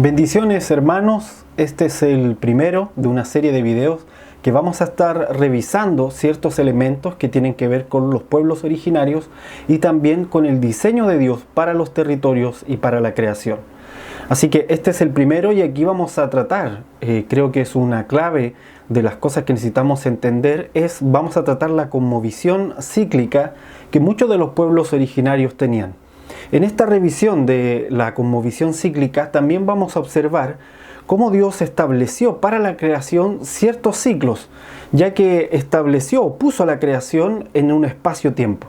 Bendiciones hermanos, este es el primero de una serie de videos que vamos a estar revisando ciertos elementos que tienen que ver con los pueblos originarios y también con el diseño de Dios para los territorios y para la creación. Así que este es el primero y aquí vamos a tratar, creo que es una clave de las cosas que necesitamos entender, vamos a tratar la cosmovisión cíclica que muchos de los pueblos originarios tenían. En esta revisión de la cosmovisión cíclica también vamos a observar cómo Dios estableció para la creación ciertos ciclos, ya que estableció o puso la creación en un espacio-tiempo.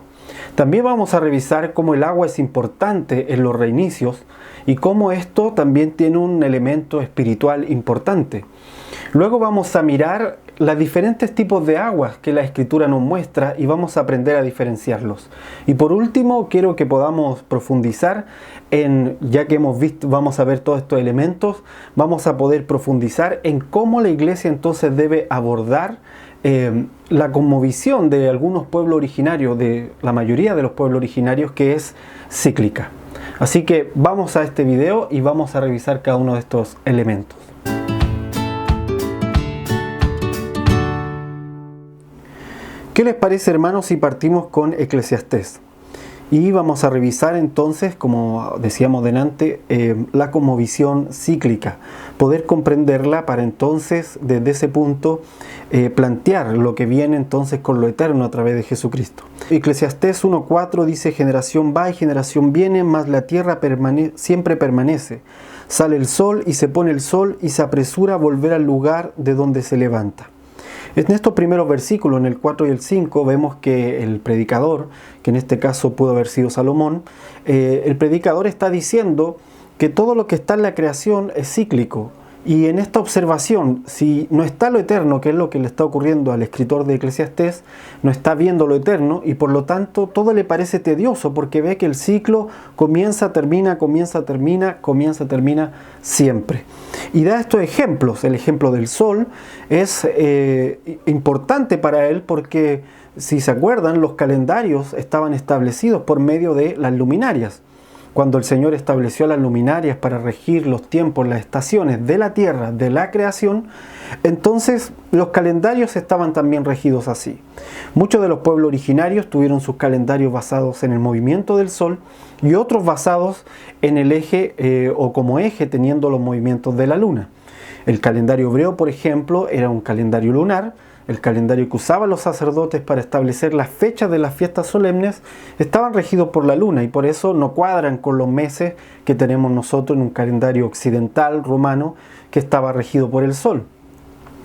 También vamos a revisar cómo el agua es importante en los reinicios y cómo esto también tiene un elemento espiritual importante. Luego vamos a mirar los diferentes tipos de aguas que la Escritura nos muestra y vamos a aprender a diferenciarlos. Y por último, quiero que podamos profundizar ya que hemos visto, vamos a ver todos estos elementos, vamos a poder profundizar en cómo la iglesia entonces debe abordar la cosmovisión de algunos pueblos originarios, de la mayoría de los pueblos originarios, que es cíclica. Así que vamos a este video y vamos a revisar cada uno de estos elementos. ¿Qué les parece, hermanos, si partimos con Eclesiastés? Y vamos a revisar entonces, como decíamos delante, la cosmovisión cíclica. Poder comprenderla para entonces, desde ese punto, plantear lo que viene entonces con lo eterno a través de Jesucristo. Eclesiastés 1:4 dice: generación va y generación viene, mas la tierra siempre permanece. Sale el sol y se pone el sol y se apresura a volver al lugar de donde se levanta. En estos primeros versículos, en el 4 y el 5, vemos que el predicador, que en este caso pudo haber sido Salomón, el predicador está diciendo que todo lo que está en la creación es cíclico. Y en esta observación, si no está lo eterno, que es lo que le está ocurriendo al escritor de Eclesiastés, no está viendo lo eterno y por lo tanto todo le parece tedioso porque ve que el ciclo comienza, termina, comienza, termina, comienza, termina siempre. Y da estos ejemplos. El ejemplo del sol es importante para él porque, si se acuerdan, los calendarios estaban establecidos por medio de las luminarias. Cuando el Señor estableció las luminarias para regir los tiempos, las estaciones de la tierra, de la creación, entonces los calendarios estaban también regidos así. Muchos de los pueblos originarios tuvieron sus calendarios basados en el movimiento del sol y otros basados en el eje o como eje teniendo los movimientos de la luna. El calendario hebreo, por ejemplo, era un calendario lunar. El calendario que usaban los sacerdotes para establecer las fechas de las fiestas solemnes estaban regidos por la luna y por eso no cuadran con los meses que tenemos nosotros en un calendario occidental romano que estaba regido por el sol.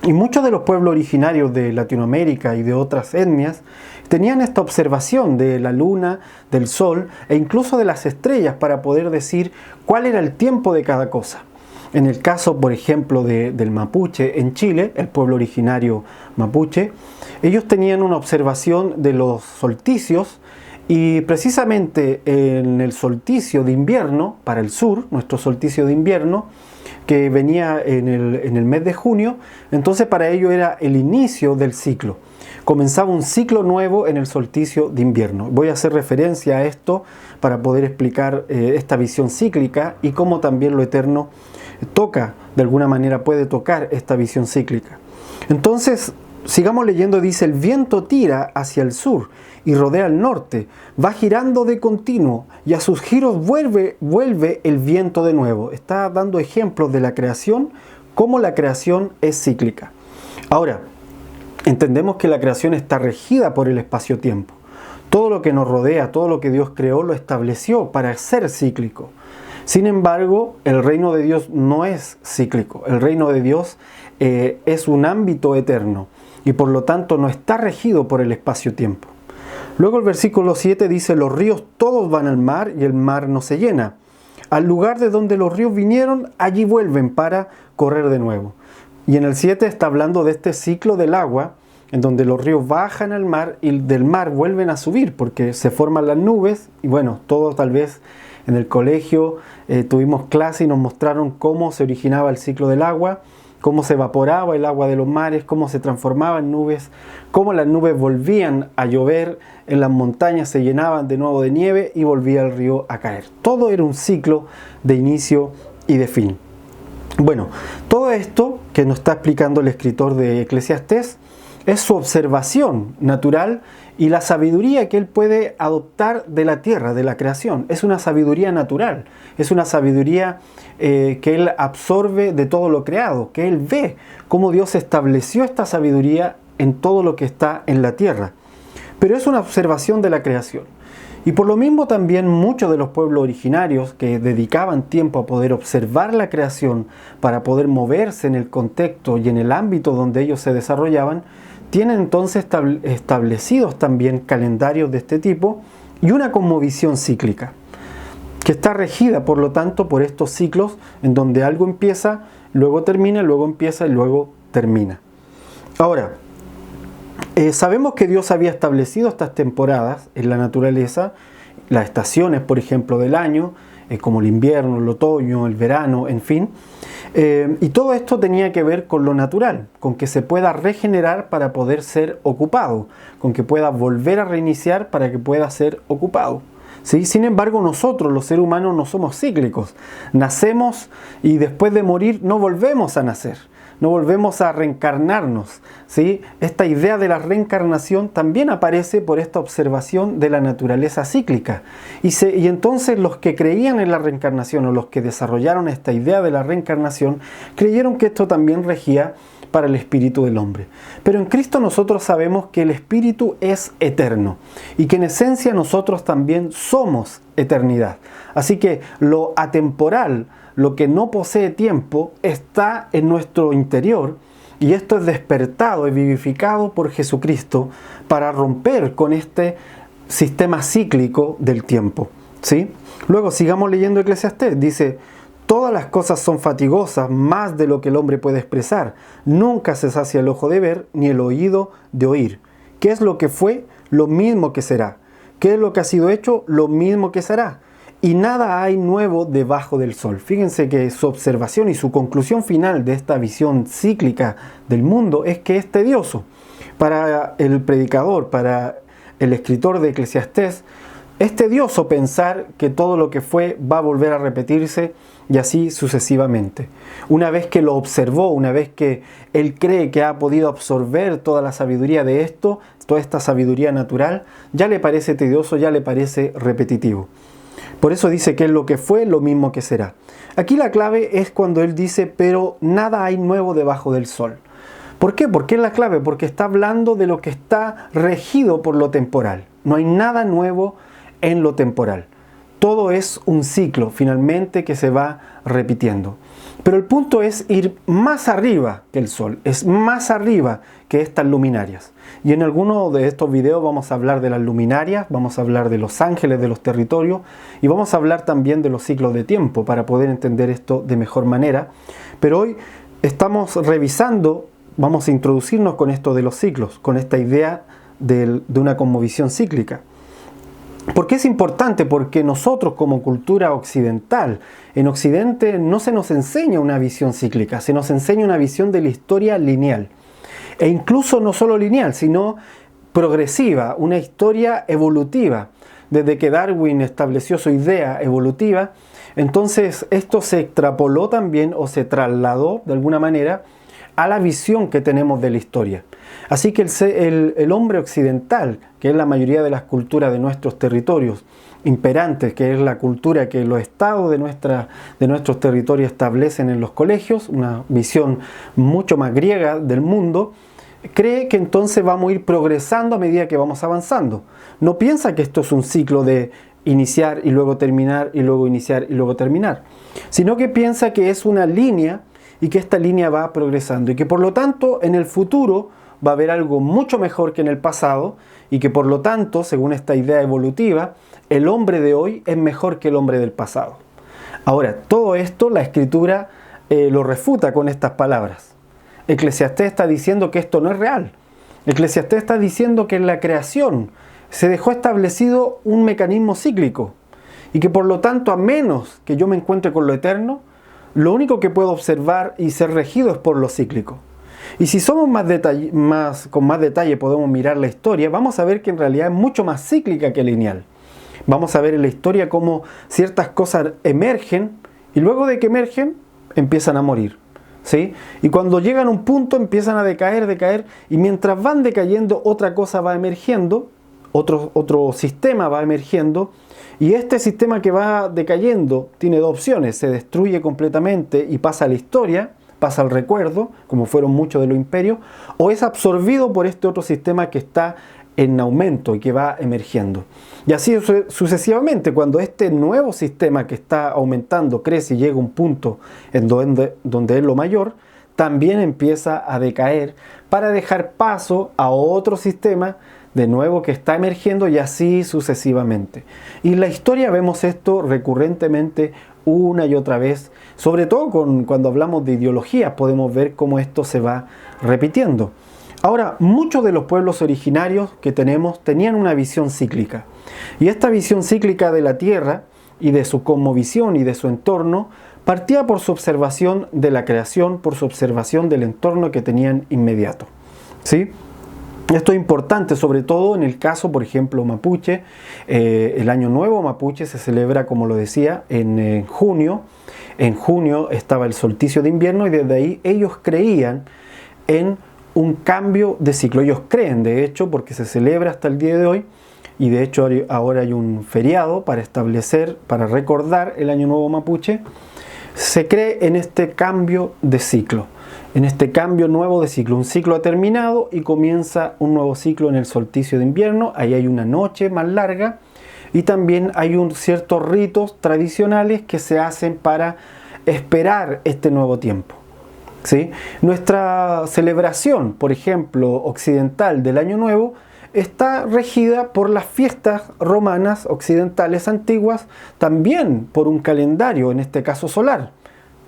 Y muchos de los pueblos originarios de Latinoamérica y de otras etnias tenían esta observación de la luna, del sol e incluso de las estrellas para poder decir cuál era el tiempo de cada cosa. En el caso, por ejemplo, del mapuche en Chile, el pueblo originario mapuche, ellos tenían una observación de los solsticios y precisamente en el solsticio de invierno, para el sur, nuestro solsticio de invierno, que venía en el mes de junio, entonces para ellos era el inicio del ciclo. Comenzaba un ciclo nuevo en el solsticio de invierno. Voy a hacer referencia a esto para poder explicar esta visión cíclica y cómo también lo eterno toca, de alguna manera puede tocar esta visión cíclica. Entonces, sigamos leyendo, dice: el viento tira hacia el sur y rodea al norte, va girando de continuo y a sus giros vuelve el viento de nuevo. Está dando ejemplos de la creación, cómo la creación es cíclica. Ahora, entendemos que la creación está regida por el espacio-tiempo. Todo lo que nos rodea, todo lo que Dios creó, lo estableció para ser cíclico. Sin embargo, el reino de Dios no es cíclico. El reino de Dios es un ámbito eterno y por lo tanto no está regido por el espacio-tiempo. Luego el versículo 7 dice: los ríos todos van al mar y el mar no se llena. Al lugar de donde los ríos vinieron, allí vuelven para correr de nuevo. Y en el 7 está hablando de este ciclo del agua, en donde los ríos bajan al mar y del mar vuelven a subir porque se forman las nubes. Y bueno, todos tal vez en el colegio tuvimos clase y nos mostraron cómo se originaba el ciclo del agua, cómo se evaporaba el agua de los mares, cómo se transformaba en nubes, cómo las nubes volvían a llover en las montañas, se llenaban de nuevo de nieve y volvía el río a caer. Todo era un ciclo de inicio y de fin. Bueno, todo esto que nos está explicando el escritor de Eclesiastés es su observación natural y la sabiduría que él puede adoptar de la tierra, de la creación. Es una sabiduría natural, es una sabiduría que él absorbe de todo lo creado, que él ve cómo Dios estableció esta sabiduría en todo lo que está en la tierra. Pero es una observación de la creación. Y por lo mismo también muchos de los pueblos originarios que dedicaban tiempo a poder observar la creación para poder moverse en el contexto y en el ámbito donde ellos se desarrollaban, tienen entonces establecidos también calendarios de este tipo y una cosmovisión cíclica, que está regida por lo tanto por estos ciclos en donde algo empieza, luego termina, luego empieza y luego termina. Ahora, sabemos que Dios había establecido estas temporadas en la naturaleza, las estaciones, por ejemplo, del año, como el invierno, el otoño, el verano, en fin. Y todo esto tenía que ver con lo natural, con que se pueda regenerar para poder ser ocupado, con que pueda volver a reiniciar para que pueda ser ocupado. ¿Sí? Sin embargo, nosotros, los seres humanos, no somos cíclicos. Nacemos y después de morir no volvemos a nacer. No volvemos a reencarnarnos, ¿sí? Esta idea de la reencarnación también aparece por esta observación de la naturaleza cíclica. Y entonces los que creían en la reencarnación o los que desarrollaron esta idea de la reencarnación creyeron que esto también regía para el espíritu del hombre. Pero en Cristo nosotros sabemos que el espíritu es eterno y que en esencia nosotros también somos eternidad. Así que lo atemporal, lo que no posee tiempo, está en nuestro interior y esto es despertado y vivificado por Jesucristo para romper con este sistema cíclico del tiempo, ¿sí? Luego sigamos leyendo Eclesiastés. Dice: todas las cosas son fatigosas, más de lo que el hombre puede expresar. Nunca se sacia el ojo de ver, ni el oído de oír. ¿Qué es lo que fue? Lo mismo que será. ¿Qué es lo que ha sido hecho? Lo mismo que será. Y nada hay nuevo debajo del sol. Fíjense que su observación y su conclusión final de esta visión cíclica del mundo es que es tedioso. Para el predicador, para el escritor de Eclesiastés, es tedioso pensar que todo lo que fue va a volver a repetirse y así sucesivamente. Una vez que lo observó, una vez que él cree que ha podido absorber toda la sabiduría de esto, toda esta sabiduría natural, ya le parece tedioso, ya le parece repetitivo. Por eso dice que es lo que fue, lo mismo que será. Aquí la clave es cuando él dice: pero nada hay nuevo debajo del sol. ¿Por qué? ¿Por qué es la clave? Porque está hablando de lo que está regido por lo temporal. No hay nada nuevo en lo temporal. Todo es un ciclo, finalmente, que se va repitiendo. Pero el punto es ir más arriba que el sol, es más arriba que estas luminarias. Y en alguno de estos videos vamos a hablar de las luminarias, vamos a hablar de los ángeles de los territorios y vamos a hablar también de los ciclos de tiempo para poder entender esto de mejor manera. Pero hoy estamos revisando, vamos a introducirnos con esto de los ciclos, con esta idea de una cosmovisión cíclica. ¿Por qué es importante? Porque nosotros como cultura occidental, en Occidente no se nos enseña una visión cíclica, se nos enseña una visión de la historia lineal. E incluso no solo lineal, sino progresiva, una historia evolutiva. Desde que Darwin estableció su idea evolutiva, entonces esto se extrapoló también o se trasladó de alguna manera a la visión que tenemos de la historia. Así que el hombre occidental, que es la mayoría de las culturas de nuestros territorios imperantes, que es la cultura que los estados de nuestros territorios establecen en los colegios, una visión mucho más griega del mundo, cree que entonces vamos a ir progresando a medida que vamos avanzando. No piensa que esto es un ciclo de iniciar y luego terminar y luego iniciar y luego terminar, sino que piensa que es una línea y que esta línea va progresando y que por lo tanto en el futuro va a haber algo mucho mejor que en el pasado y que por lo tanto, según esta idea evolutiva, el hombre de hoy es mejor que el hombre del pasado. Ahora, todo esto la Escritura lo refuta con estas palabras. Eclesiastés está diciendo que esto no es real. Eclesiastés está diciendo que en la creación se dejó establecido un mecanismo cíclico y que por lo tanto, a menos que yo me encuentre con lo eterno, lo único que puedo observar y ser regido es por lo cíclico. Y si somos con más detalle podemos mirar la historia, vamos a ver que en realidad es mucho más cíclica que lineal. Vamos a ver en la historia cómo ciertas cosas emergen y luego de que emergen empiezan a morir. ¿Sí? Y cuando llegan a un punto empiezan a decaer, y mientras van decayendo otra cosa va emergiendo, otro sistema va emergiendo, y este sistema que va decayendo tiene dos opciones: se destruye completamente y pasa a la historia, pasa al recuerdo, como fueron muchos de los imperios, o es absorbido por este otro sistema que está en aumento y que va emergiendo. Y así sucesivamente, cuando este nuevo sistema que está aumentando crece y llega a un punto en donde es lo mayor, también empieza a decaer para dejar paso a otro sistema de nuevo que está emergiendo, y así sucesivamente. Y en la historia vemos esto recurrentemente una y otra vez, sobre todo cuando hablamos de ideologías, podemos ver cómo esto se va repitiendo. Ahora, muchos de los pueblos originarios que tenemos tenían una visión cíclica. Y esta visión cíclica de la tierra y de su cosmovisión y de su entorno partía por su observación de la creación, por su observación del entorno que tenían inmediato. ¿Sí? Esto es importante, sobre todo en el caso, por ejemplo, mapuche. El Año Nuevo mapuche se celebra, como lo decía, en junio. En junio estaba el solsticio de invierno, y desde ahí ellos creían en un cambio de ciclo. Ellos creen, de hecho, porque se celebra hasta el día de hoy, y de hecho ahora hay un feriado para establecer, para recordar el Año Nuevo mapuche. Se cree en este cambio de ciclo, en este cambio nuevo de ciclo. Un ciclo ha terminado y comienza un nuevo ciclo en el solsticio de invierno. Ahí hay una noche más larga, y también hay ciertos ritos tradicionales que se hacen para esperar este nuevo tiempo. ¿Sí? Nuestra celebración, por ejemplo, occidental del Año Nuevo, está regida por las fiestas romanas occidentales antiguas, también por un calendario, en este caso solar.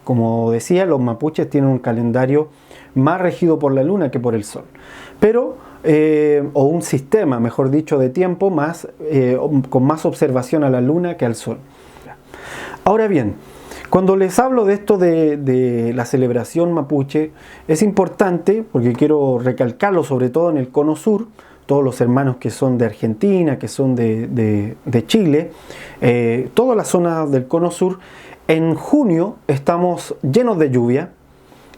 Como decía, los mapuches tienen un calendario más regido por la luna que por el sol. Pero, o un sistema, mejor dicho, de tiempo con más observación a la luna que al sol. Ahora bien, cuando les hablo de esto de la celebración mapuche, es importante, porque quiero recalcarlo sobre todo en el cono sur, todos los hermanos que son de Argentina, que son de Chile, toda la zona del cono sur, en junio estamos llenos de lluvia.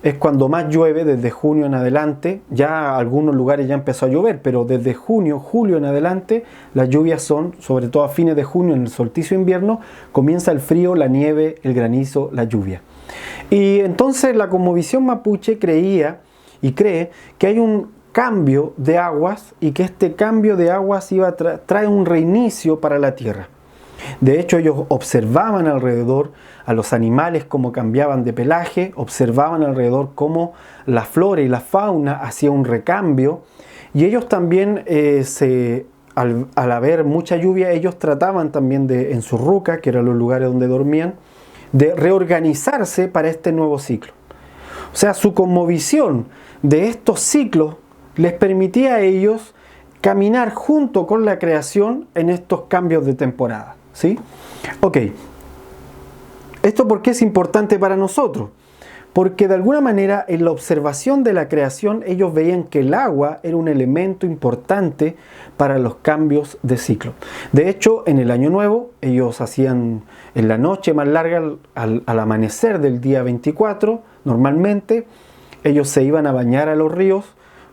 Es cuando más llueve, desde junio en adelante. Ya algunos lugares ya empezó a llover, pero desde junio, julio en adelante, las lluvias son, sobre todo a fines de junio, en el solsticio de invierno, comienza el frío, la nieve, el granizo, la lluvia. Y entonces la cosmovisión mapuche creía y cree que hay un cambio de aguas, y que este cambio de aguas trae un reinicio para la tierra. De hecho, ellos observaban alrededor a los animales cómo cambiaban de pelaje, observaban alrededor cómo la flora y la fauna hacía un recambio, y ellos también, al haber mucha lluvia, ellos trataban también en sus rucas, que eran los lugares donde dormían, de reorganizarse para este nuevo ciclo. O sea, su cosmovisión de estos ciclos les permitía a ellos caminar junto con la creación en estos cambios de temporada. ¿Sí? Ok. ¿Esto por qué es importante para nosotros? Porque de alguna manera en la observación de la creación ellos veían que el agua era un elemento importante para los cambios de ciclo. De hecho, en el Año Nuevo ellos hacían en la noche más larga, al amanecer del día 24, normalmente ellos se iban a bañar a los ríos,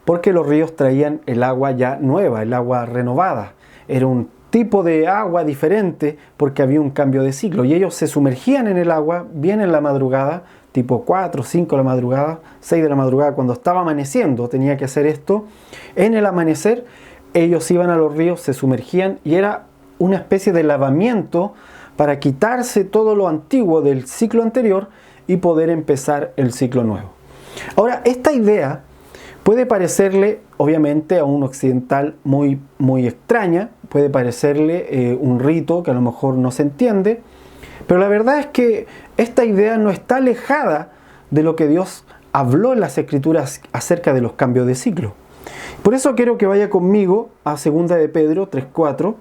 porque los ríos traían el agua ya nueva, el agua renovada. Era un tipo de agua diferente porque había un cambio de ciclo, y ellos se sumergían en el agua bien en la madrugada, tipo 4, 5 de la madrugada, 6 de la madrugada, cuando estaba amaneciendo tenía que hacer esto. En el amanecer ellos iban a los ríos, se sumergían, y era una especie de lavamiento para quitarse todo lo antiguo del ciclo anterior y poder empezar el ciclo nuevo. Ahora, esta idea puede parecerle, obviamente, a un occidental muy, muy extraña, puede parecerle un rito que a lo mejor no se entiende, pero la verdad es que esta idea no está alejada de lo que Dios habló en las Escrituras acerca de los cambios de ciclo. Por eso quiero que vaya conmigo a 2 de Pedro 3:4.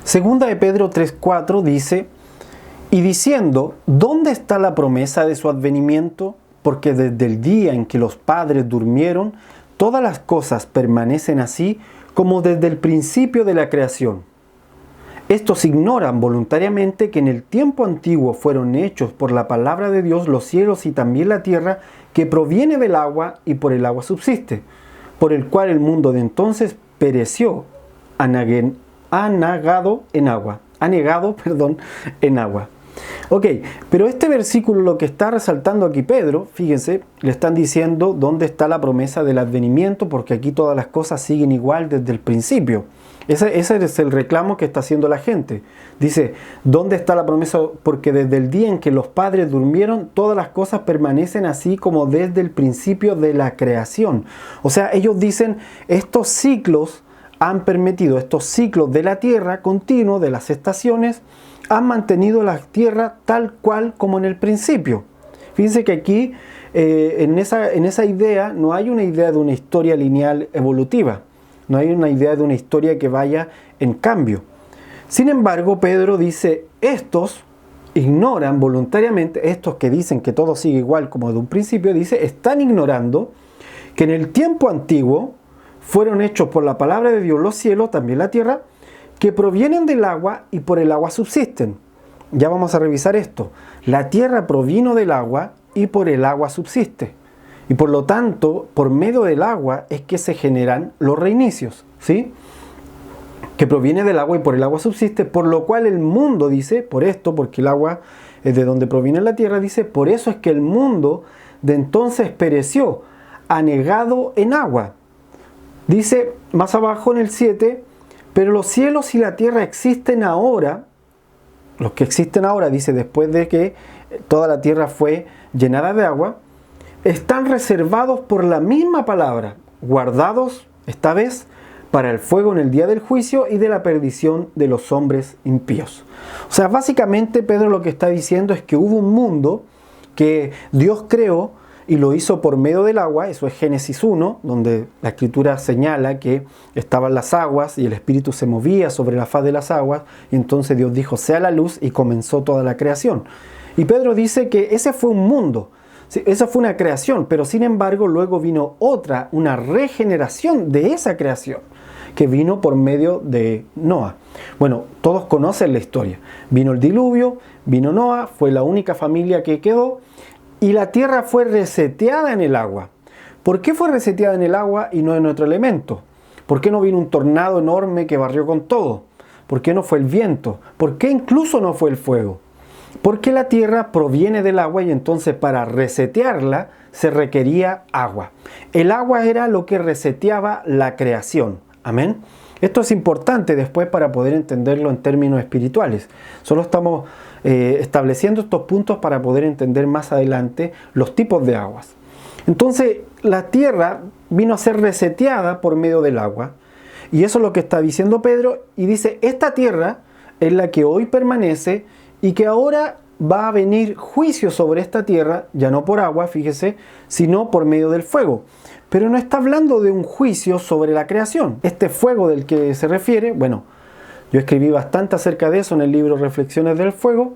Segunda de Pedro 3:4 dice: y diciendo, ¿dónde está la promesa de su advenimiento? Porque desde el día en que los padres durmieron, todas las cosas permanecen así como desde el principio de la creación. Estos ignoran voluntariamente que en el tiempo antiguo fueron hechos por la palabra de Dios los cielos y también la tierra, que proviene del agua y por el agua subsiste, por el cual el mundo de entonces pereció, anegado en agua. Ok, pero este versículo, lo que está resaltando aquí Pedro, fíjense, le están diciendo dónde está la promesa del advenimiento, porque aquí todas las cosas siguen igual desde el principio. Ese es el reclamo que está haciendo la gente. Dice, ¿dónde está la promesa? Porque desde el día en que los padres durmieron, todas las cosas permanecen así como desde el principio de la creación. O sea, ellos dicen, estos ciclos han permitido, estos ciclos de la tierra continuos, de las estaciones, han mantenido la tierra tal cual como en el principio. Fíjense que aquí, en esa idea, no hay una idea de una historia lineal evolutiva. No hay una idea de una historia que vaya en cambio. Sin embargo, Pedro dice, estos ignoran voluntariamente, estos que dicen que todo sigue igual como de un principio, dice, están ignorando que en el tiempo antiguo fueron hechos por la palabra de Dios los cielos, también la tierra, que provienen del agua y por el agua subsisten. Ya vamos a revisar esto. La tierra provino del agua y por el agua subsiste. Y por lo tanto, por medio del agua es que se generan los reinicios, ¿sí? Que proviene del agua y por el agua subsiste, por lo cual el mundo, dice, por esto, porque el agua es de donde proviene la tierra, dice, por eso es que el mundo de entonces pereció, anegado en agua. Dice más abajo en el 7, pero los cielos y la tierra existen ahora, los que existen ahora, dice, después de que toda la tierra fue llenada de agua, están reservados por la misma palabra, guardados, esta vez, para el fuego en el día del juicio y de la perdición de los hombres impíos. O sea, básicamente Pedro lo que está diciendo es que hubo un mundo que Dios creó y lo hizo por medio del agua. Eso es Génesis 1, donde la Escritura señala que estaban las aguas y el Espíritu se movía sobre la faz de las aguas, y entonces Dios dijo, sea la luz, y comenzó toda la creación. Y Pedro dice que ese fue un mundo. Sí, esa fue una creación, pero sin embargo luego vino otra, una regeneración de esa creación, que vino por medio de Noa. Bueno, todos conocen la historia. Vino el diluvio, vino Noa, fue la única familia que quedó, y la tierra fue reseteada en el agua. ¿Por qué fue reseteada en el agua y no en otro elemento? ¿Por qué no vino un tornado enorme que barrió con todo? ¿Por qué no fue el viento? ¿Por qué incluso no fue el fuego? Porque la tierra proviene del agua y entonces para resetearla se requería agua. El agua era lo que reseteaba la creación. Amén. Esto es importante después para poder entenderlo en términos espirituales. Solo estamos estableciendo estos puntos para poder entender más adelante los tipos de aguas. Entonces la tierra vino a ser reseteada por medio del agua. Y eso es lo que está diciendo Pedro. Y dice, esta tierra es la que hoy permanece y que ahora va a venir juicio sobre esta tierra, ya no por agua, fíjese, sino por medio del fuego. Pero no está hablando de un juicio sobre la creación. Este fuego del que se refiere, bueno, yo escribí bastante acerca de eso en el libro Reflexiones del Fuego,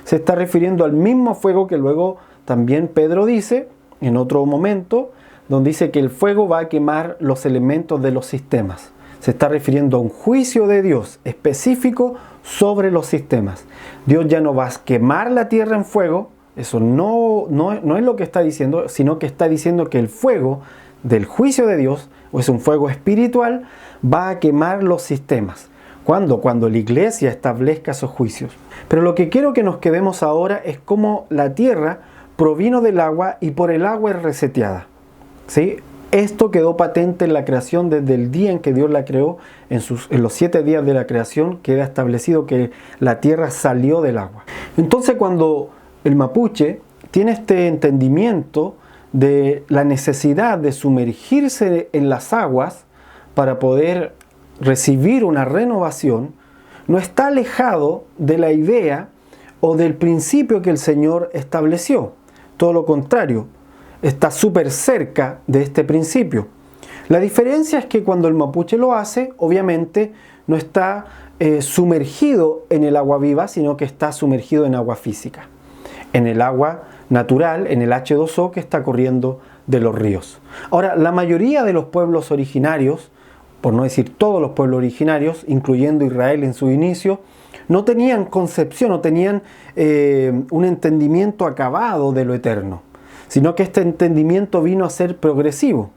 se está refiriendo al mismo fuego que luego también Pedro dice, en otro momento, donde dice que el fuego va a quemar los elementos de los sistemas. Se está refiriendo a un juicio de Dios específico sobre los sistemas. Dios ya no va a quemar la tierra en fuego, eso no es lo que está diciendo, sino que está diciendo que el fuego del juicio de Dios, o es un fuego espiritual, va a quemar los sistemas. ¿Cuándo? Cuando la iglesia establezca esos juicios. Pero lo que quiero que nos quedemos ahora es cómo la tierra provino del agua y por el agua es reseteada. ¿Sí? Esto quedó patente en la creación desde el día en que Dios la creó. En los 7 días de la creación queda establecido que la tierra salió del agua. Entonces cuando el mapuche tiene este entendimiento de la necesidad de sumergirse en las aguas para poder recibir una renovación, no está alejado de la idea o del principio que el Señor estableció. Todo lo contrario, está súper cerca de este principio. La diferencia es que cuando el mapuche lo hace, obviamente no está sumergido en el agua viva, sino que está sumergido en agua física, en el agua natural, en el H2O que está corriendo de los ríos. Ahora, la mayoría de los pueblos originarios, por no decir todos los pueblos originarios, incluyendo Israel en su inicio, no tenían concepción, no tenían un entendimiento acabado de lo eterno, sino que este entendimiento vino a ser progresivo.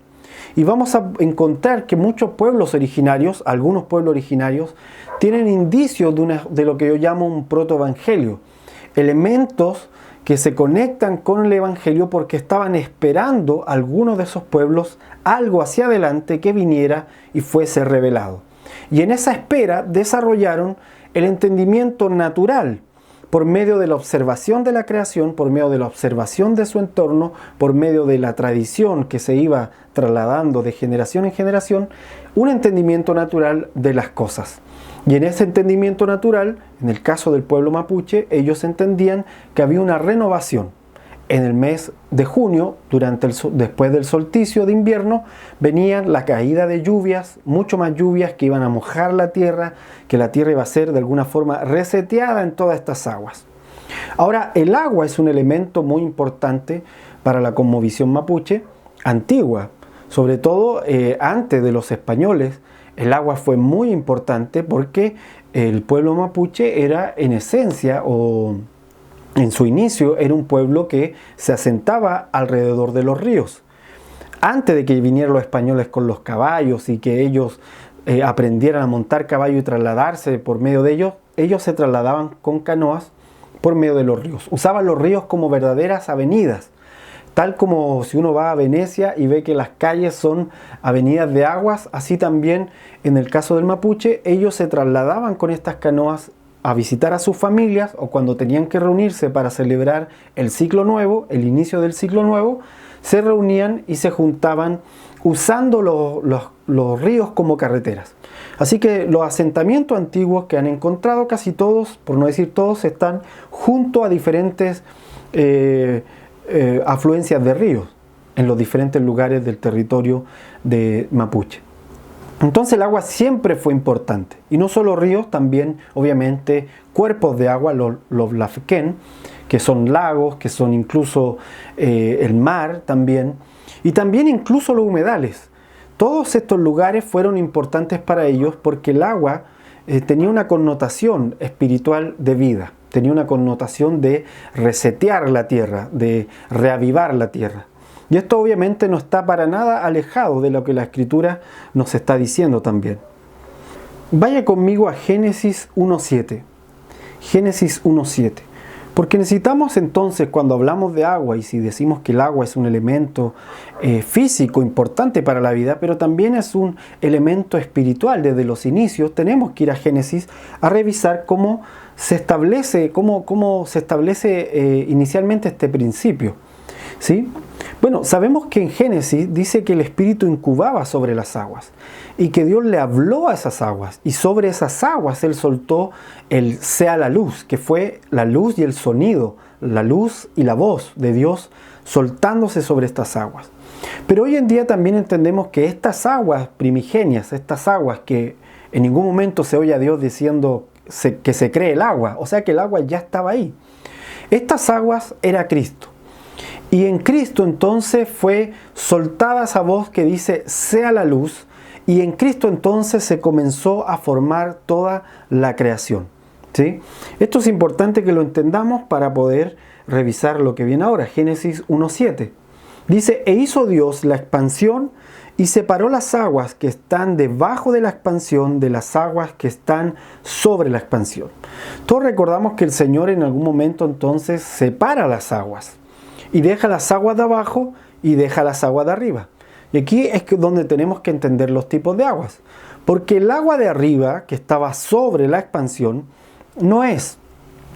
Y vamos a encontrar que muchos pueblos originarios, algunos pueblos originarios, tienen indicios de lo que yo llamo un protoevangelio, elementos que se conectan con el evangelio porque estaban esperando algunos de esos pueblos algo hacia adelante que viniera y fuese revelado. Y en esa espera desarrollaron el entendimiento natural por medio de la observación de la creación, por medio de la observación de su entorno, por medio de la tradición que se iba trasladando de generación en generación, un entendimiento natural de las cosas. Y en ese entendimiento natural, en el caso del pueblo mapuche, ellos entendían que había una renovación. En el mes de junio, después del solsticio de invierno, venía la caída de lluvias, mucho más lluvias que iban a mojar la tierra, que la tierra iba a ser de alguna forma reseteada en todas estas aguas. Ahora, el agua es un elemento muy importante para la cosmovisión mapuche antigua, sobre todo antes de los españoles. El agua fue muy importante porque el pueblo mapuche era en esencia o en su inicio era un pueblo que se asentaba alrededor de los ríos. Antes de que vinieran los españoles con los caballos y que ellos aprendieran a montar caballo y trasladarse por medio de ellos, ellos se trasladaban con canoas por medio de los ríos. Usaban los ríos como verdaderas avenidas, tal como si uno va a Venecia y ve que las calles son avenidas de aguas, así también en el caso del mapuche, ellos se trasladaban con estas canoas a visitar a sus familias o cuando tenían que reunirse para celebrar el ciclo nuevo, el inicio del ciclo nuevo, se reunían y se juntaban usando los ríos como carreteras. Así que los asentamientos antiguos que han encontrado, casi todos, por no decir todos, están junto a diferentes afluencias de ríos en los diferentes lugares del territorio de Mapuche. Entonces el agua siempre fue importante, y no solo ríos, también obviamente cuerpos de agua, los lafquén, que son lagos, que son incluso el mar también, y también incluso los humedales. Todos estos lugares fueron importantes para ellos porque el agua tenía una connotación espiritual de vida, tenía una connotación de resetear la tierra, de reavivar la tierra. Y esto obviamente no está para nada alejado de lo que la Escritura nos está diciendo también. Vaya conmigo a Génesis 1.7. Génesis 1.7. Porque necesitamos entonces, cuando hablamos de agua, y si decimos que el agua es un elemento físico importante para la vida, pero también es un elemento espiritual desde los inicios, tenemos que ir a Génesis a revisar cómo se establece inicialmente este principio. ¿Sí? Bueno, sabemos que en Génesis dice que el Espíritu incubaba sobre las aguas y que Dios le habló a esas aguas y sobre esas aguas Él soltó el sea la luz, que fue la luz y el sonido, la luz y la voz de Dios soltándose sobre estas aguas. Pero hoy en día también entendemos que estas aguas primigenias, estas aguas que en ningún momento se oye a Dios diciendo que se cree el agua, o sea que el agua ya estaba ahí. Estas aguas era Cristo. Y en Cristo entonces fue soltada esa voz que dice, sea la luz, y en Cristo entonces se comenzó a formar toda la creación. ¿Sí? Esto es importante que lo entendamos para poder revisar lo que viene ahora, Génesis 1.7. Dice, e hizo Dios la expansión y separó las aguas que están debajo de la expansión de las aguas que están sobre la expansión. Todos recordamos que el Señor en algún momento entonces separa las aguas. Y deja las aguas de abajo y deja las aguas de arriba. Y aquí es donde tenemos que entender los tipos de aguas. Porque el agua de arriba, que estaba sobre la expansión, no es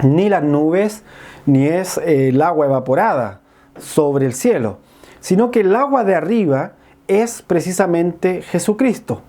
ni las nubes, ni es el agua evaporada sobre el cielo. Sino que el agua de arriba es precisamente Jesucristo.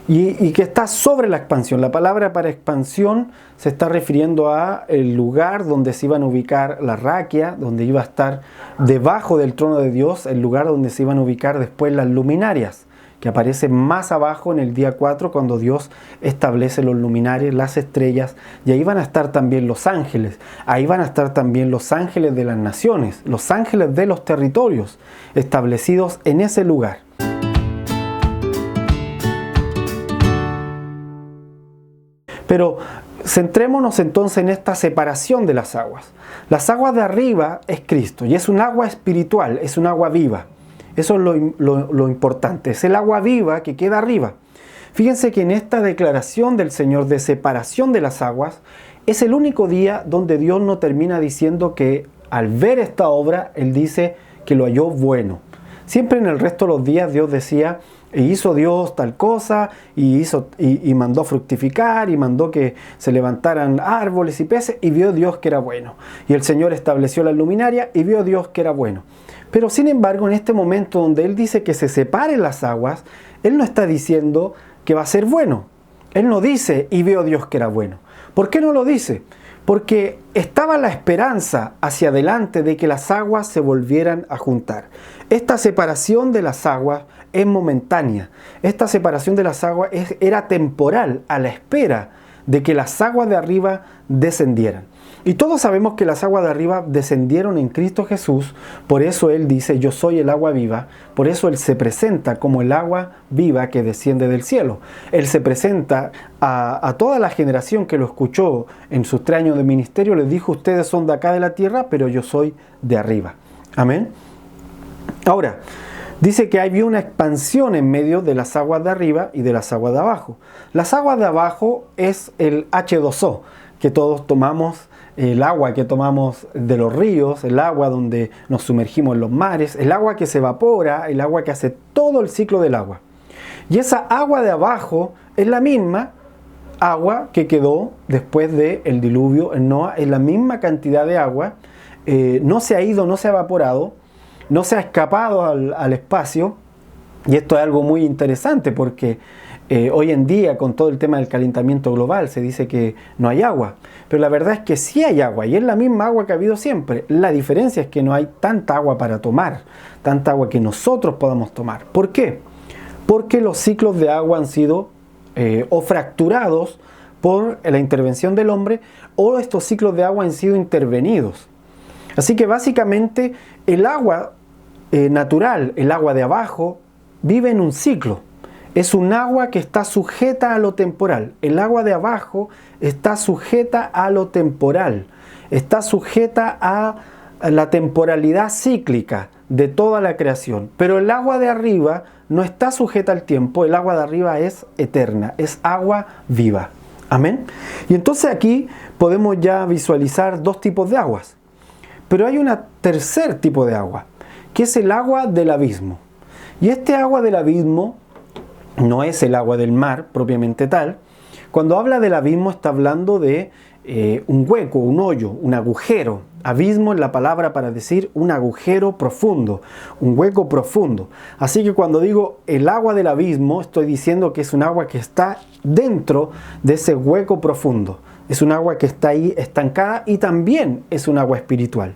Y que está sobre la expansión. La palabra para expansión se está refiriendo a el lugar donde se iban a ubicar la raquia, donde iba a estar debajo del trono de Dios, el lugar donde se iban a ubicar después las luminarias, que aparece más abajo en el día 4 cuando Dios establece los luminares, las estrellas, y ahí van a estar también los ángeles, ahí van a estar también los ángeles de las naciones, los ángeles de los territorios establecidos en ese lugar. Pero centrémonos entonces en esta separación de las aguas. Las aguas de arriba es Cristo y es un agua espiritual, es un agua viva. Eso es lo importante, es el agua viva que queda arriba. Fíjense que en esta declaración del Señor de separación de las aguas, es el único día donde Dios no termina diciendo que al ver esta obra, Él dice que lo halló bueno. Siempre en el resto de los días Dios decía, e hizo Dios tal cosa, y mandó fructificar, y mandó que se levantaran árboles y peces, y vio Dios que era bueno. Y el Señor estableció la luminaria, y vio Dios que era bueno. Pero sin embargo, en este momento donde Él dice que se separen las aguas, Él no está diciendo que va a ser bueno. Él no dice, y vio Dios que era bueno. ¿Por qué no lo dice? Porque estaba la esperanza hacia adelante de que las aguas se volvieran a juntar. Esta separación de las aguas es momentánea. Esta separación de las aguas era temporal, a la espera de que las aguas de arriba descendieran. Y todos sabemos que las aguas de arriba descendieron en Cristo Jesús, por eso Él dice, yo soy el agua viva, por eso Él se presenta como el agua viva que desciende del cielo. Él se presenta a toda la generación que lo escuchó en sus 3 años de ministerio, les dijo, ustedes son de acá de la tierra, pero yo soy de arriba. Amén. Ahora, dice que había una expansión en medio de las aguas de arriba y de las aguas de abajo. Las aguas de abajo es el H2O, que todos tomamos, el agua que tomamos de los ríos, el agua donde nos sumergimos en los mares, el agua que se evapora, el agua que hace todo el ciclo del agua. Y esa agua de abajo es la misma agua que quedó después del diluvio en Noa, es la misma cantidad de agua, no se ha ido, no se ha evaporado, no se ha escapado al espacio. Y esto es algo muy interesante porque hoy en día con todo el tema del calentamiento global se dice que no hay agua, pero la verdad es que sí hay agua y es la misma agua que ha habido siempre. La diferencia es que no hay tanta agua para tomar, tanta agua que nosotros podamos tomar. ¿Por qué? Porque los ciclos de agua han sido o fracturados por la intervención del hombre, o estos ciclos de agua han sido intervenidos. Así que básicamente el agua natural, el agua de abajo, vive en un ciclo. Es un agua que está sujeta a lo temporal. El agua de abajo está sujeta a lo temporal. Está sujeta a la temporalidad cíclica de toda la creación. Pero el agua de arriba no está sujeta al tiempo. El agua de arriba es eterna. Es agua viva. Amén. Y entonces aquí podemos ya visualizar 2 tipos de aguas. Pero hay un tercer tipo de agua, que es el agua del abismo. Y este agua del abismo no es el agua del mar propiamente tal. Cuando habla del abismo está hablando de un hueco, un hoyo, un agujero. Abismo es la palabra para decir un agujero profundo, un hueco profundo. Así que cuando digo el agua del abismo, estoy diciendo que es un agua que está dentro de ese hueco profundo. Es un agua que está ahí estancada y también es un agua espiritual.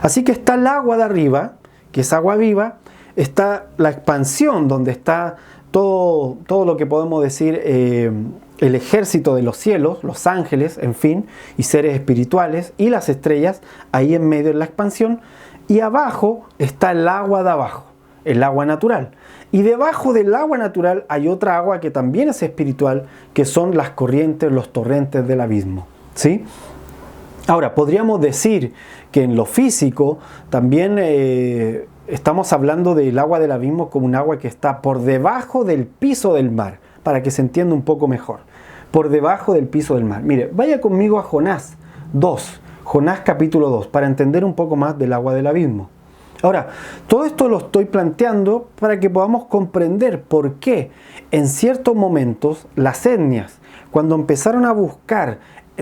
Así que está el agua de arriba, que es agua viva. Está la expansión, donde está todo lo que podemos decir, el ejército de los cielos, los ángeles, en fin, y seres espirituales, y las estrellas, ahí en medio de la expansión. Y abajo está el agua de abajo, el agua natural. Y debajo del agua natural hay otra agua que también es espiritual, que son las corrientes, los torrentes del abismo. ¿Sí? Ahora, podríamos decir que en lo físico también estamos hablando del agua del abismo como un agua que está por debajo del piso del mar, para que se entienda un poco mejor. Por debajo del piso del mar. Mire, vaya conmigo a Jonás 2, Jonás capítulo 2, para entender un poco más del agua del abismo. Ahora, todo esto lo estoy planteando para que podamos comprender por qué en ciertos momentos las etnias, cuando empezaron a buscar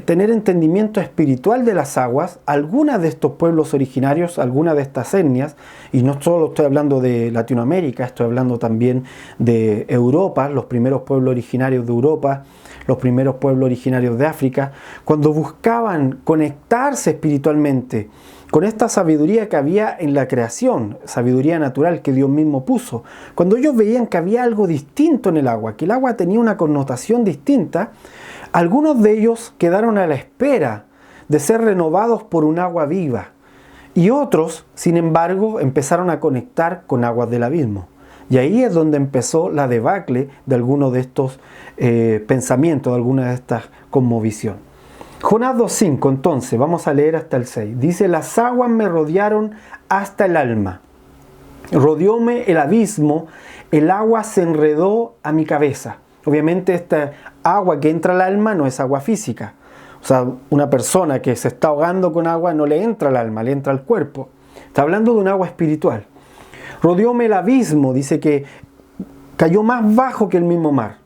tener entendimiento espiritual de las aguas, algunas de estos pueblos originarios, algunas de estas etnias, y no solo estoy hablando de Latinoamérica, estoy hablando también de Europa, los primeros pueblos originarios de Europa, los primeros pueblos originarios de África, cuando buscaban conectarse espiritualmente con esta sabiduría que había en la creación, sabiduría natural que Dios mismo puso, cuando ellos veían que había algo distinto en el agua, que el agua tenía una connotación distinta, algunos de ellos quedaron a la espera de ser renovados por un agua viva y otros, sin embargo, empezaron a conectar con aguas del abismo. Y ahí es donde empezó la debacle de algunos de estos pensamientos, de alguna de estas cosmovisión. Jonás 2.5, entonces, vamos a leer hasta el 6. Dice, las aguas me rodearon hasta el alma. Rodeóme el abismo, el agua se enredó a mi cabeza. Obviamente esta agua que entra al alma no es agua física. O sea, una persona que se está ahogando con agua no le entra al alma, le entra al cuerpo. Está hablando de un agua espiritual. Rodeóme el abismo, dice que cayó más bajo que el mismo mar.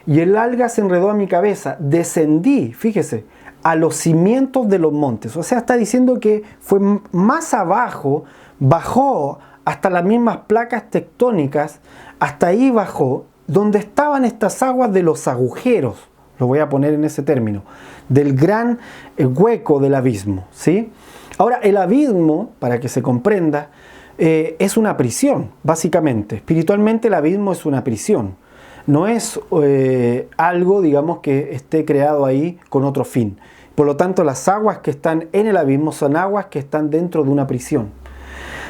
Y el alga se enredó a mi cabeza. Descendí, fíjese, a los cimientos de los montes. O sea, está diciendo que fue más abajo, bajó hasta las mismas placas tectónicas, hasta ahí bajó, donde estaban estas aguas de los agujeros, lo voy a poner en ese término, del gran hueco del abismo, ¿sí? Ahora, el abismo, para que se comprenda, es una prisión, básicamente. Espiritualmente el abismo es una prisión. No es algo, digamos, que esté creado ahí con otro fin. Por lo tanto, las aguas que están en el abismo son aguas que están dentro de una prisión.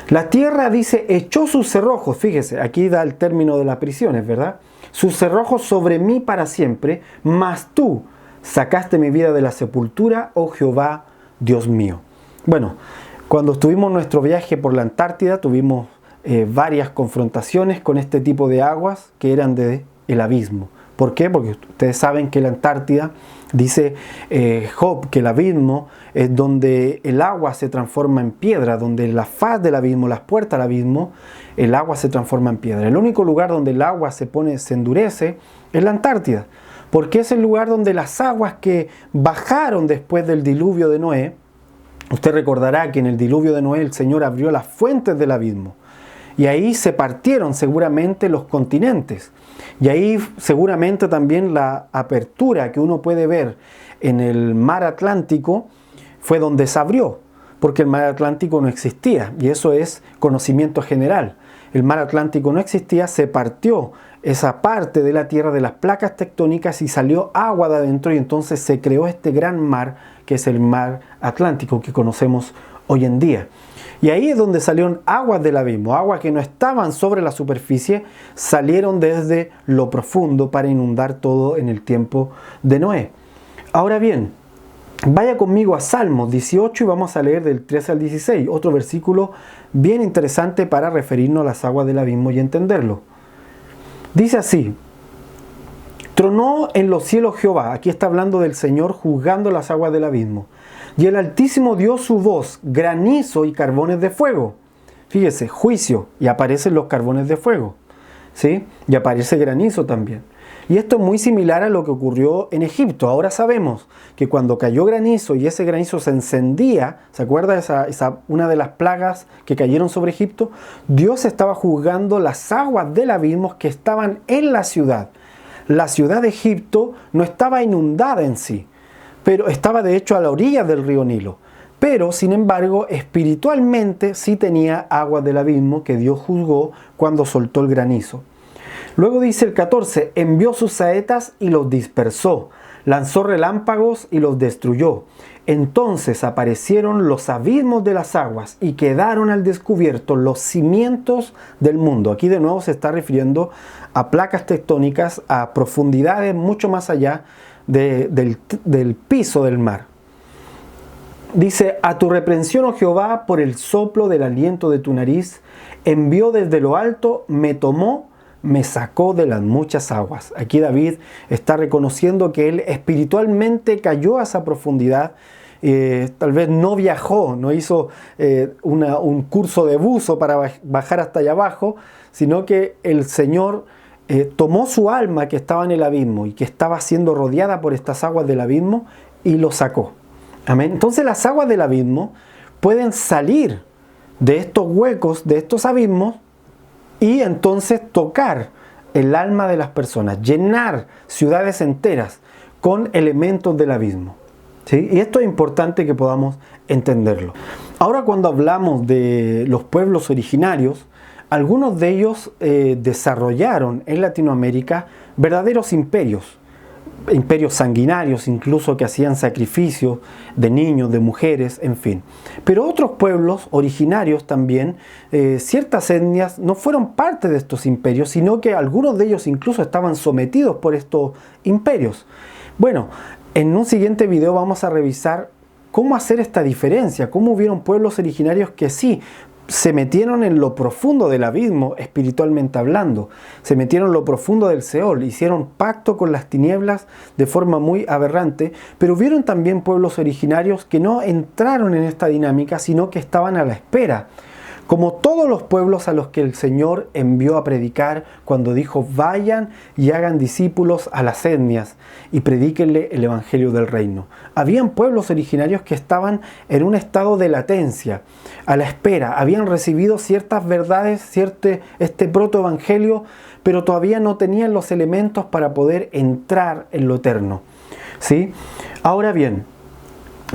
La tierra, dice, echó sus cerrojos. Fíjese, aquí da el término de las prisiones, ¿verdad? Sus cerrojos sobre mí para siempre, mas tú sacaste mi vida de la sepultura, oh Jehová, Dios mío. Bueno, cuando estuvimos en nuestro viaje por la Antártida, tuvimos varias confrontaciones con este tipo de aguas que eran del abismo. ¿Por qué? Porque ustedes saben que la Antártida, dice Job, que el abismo es donde el agua se transforma en piedra, donde la faz del abismo, las puertas del abismo, el agua se transforma en piedra. El único lugar donde el agua se endurece es la Antártida, porque es el lugar donde las aguas que bajaron después del diluvio de Noé, usted recordará que en el diluvio de Noé el Señor abrió las fuentes del abismo. Y ahí se partieron seguramente los continentes. Y ahí seguramente también la apertura que uno puede ver en el mar Atlántico fue donde se abrió, porque el mar Atlántico no existía. Y eso es conocimiento general. El mar Atlántico no existía, se partió esa parte de la tierra de las placas tectónicas y salió agua de adentro y entonces se creó este gran mar que es el mar Atlántico que conocemos hoy en día. Y ahí es donde salieron aguas del abismo, aguas que no estaban sobre la superficie, salieron desde lo profundo para inundar todo en el tiempo de Noé. Ahora bien, vaya conmigo a Salmos 18 y vamos a leer del 13 al 16, otro versículo bien interesante para referirnos a las aguas del abismo y entenderlo. Dice así: tronó en los cielos Jehová, aquí está hablando del Señor juzgando las aguas del abismo. Y el Altísimo dio su voz, granizo y carbones de fuego. Fíjese, juicio, y aparecen los carbones de fuego, ¿sí? Y aparece granizo también. Y esto es muy similar a lo que ocurrió en Egipto. Ahora sabemos que cuando cayó granizo y ese granizo se encendía, ¿se acuerda una de las plagas que cayeron sobre Egipto? Dios estaba juzgando las aguas del abismo que estaban en la ciudad. La ciudad de Egipto no estaba inundada en sí, pero estaba de hecho a la orilla del río Nilo. Pero, sin embargo, espiritualmente sí tenía aguas del abismo que Dios juzgó cuando soltó el granizo. Luego dice el 14, envió sus saetas y los dispersó, lanzó relámpagos y los destruyó. Entonces aparecieron los abismos de las aguas y quedaron al descubierto los cimientos del mundo. Aquí de nuevo se está refiriendo a placas tectónicas, a profundidades mucho más allá del piso del mar. Dice, a tu reprensión, oh Jehová, por el soplo del aliento de tu nariz, envió desde lo alto, me tomó, me sacó de las muchas aguas. Aquí David está reconociendo que él espiritualmente cayó a esa profundidad. Tal vez no viajó, no hizo un curso de buzo para bajar hasta allá abajo, sino que el Señor tomó su alma que estaba en el abismo y que estaba siendo rodeada por estas aguas del abismo y lo sacó. Amén. Entonces las aguas del abismo pueden salir de estos huecos, de estos abismos, y entonces tocar el alma de las personas, llenar ciudades enteras con elementos del abismo. ¿Sí? Y esto es importante que podamos entenderlo. Ahora, cuando hablamos de los pueblos originarios, algunos de ellos desarrollaron en Latinoamérica verdaderos imperios. imperios sanguinarios, incluso que hacían sacrificios de niños, de mujeres, en fin. Pero otros pueblos originarios también, ciertas etnias, no fueron parte de estos imperios, sino que algunos de ellos incluso estaban sometidos por estos imperios. Bueno, en un siguiente video vamos a revisar cómo hacer esta diferencia, cómo hubieron pueblos originarios que sí, se metieron en lo profundo del abismo, espiritualmente hablando. Se metieron en lo profundo del Seol, hicieron pacto con las tinieblas de forma muy aberrante, pero hubieron también pueblos originarios que no entraron en esta dinámica, sino que estaban a la espera. Como todos los pueblos a los que el Señor envió a predicar cuando dijo: vayan y hagan discípulos a las etnias y predíquenle el evangelio del reino. Habían pueblos originarios que estaban en un estado de latencia, a la espera. Habían recibido ciertas verdades, este protoevangelio, pero todavía no tenían los elementos para poder entrar en lo eterno, ¿sí? Ahora bien,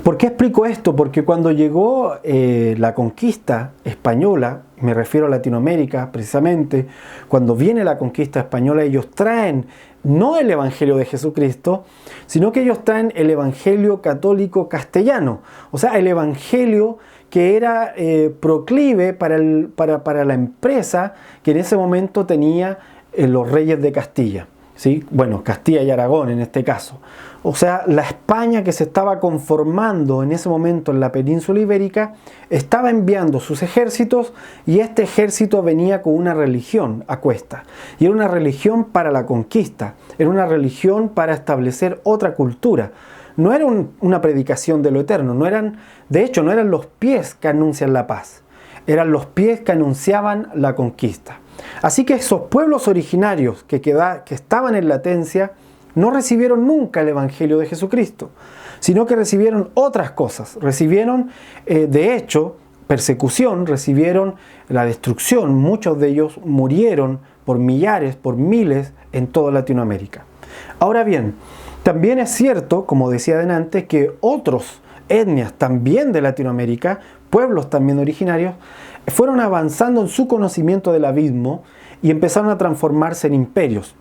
¿por qué explico esto? Porque cuando llegó la conquista española, me refiero a Latinoamérica precisamente, cuando viene la conquista española, ellos traen no el Evangelio de Jesucristo, sino que ellos traen el Evangelio católico castellano, o sea, el Evangelio que era proclive para la empresa que en ese momento tenía los reyes de Castilla. ¿Sí? Bueno, Castilla y Aragón en este caso. O sea, la España que se estaba conformando en ese momento en la península ibérica estaba enviando sus ejércitos, y este ejército venía con una religión a cuesta. Y era una religión para la conquista, era una religión para establecer otra cultura. No era una predicación de lo eterno, de hecho no eran los pies que anuncian la paz, eran los pies que anunciaban la conquista. Así que esos pueblos originarios que estaban en latencia no recibieron nunca el Evangelio de Jesucristo, sino que recibieron otras cosas. Recibieron, de hecho, persecución, recibieron la destrucción. Muchos de ellos murieron por millares, por miles en toda Latinoamérica. Ahora bien, también es cierto, como decía adelante, que otros etnias también de Latinoamérica, pueblos también originarios, fueron avanzando en su conocimiento del abismo y empezaron a transformarse en imperios.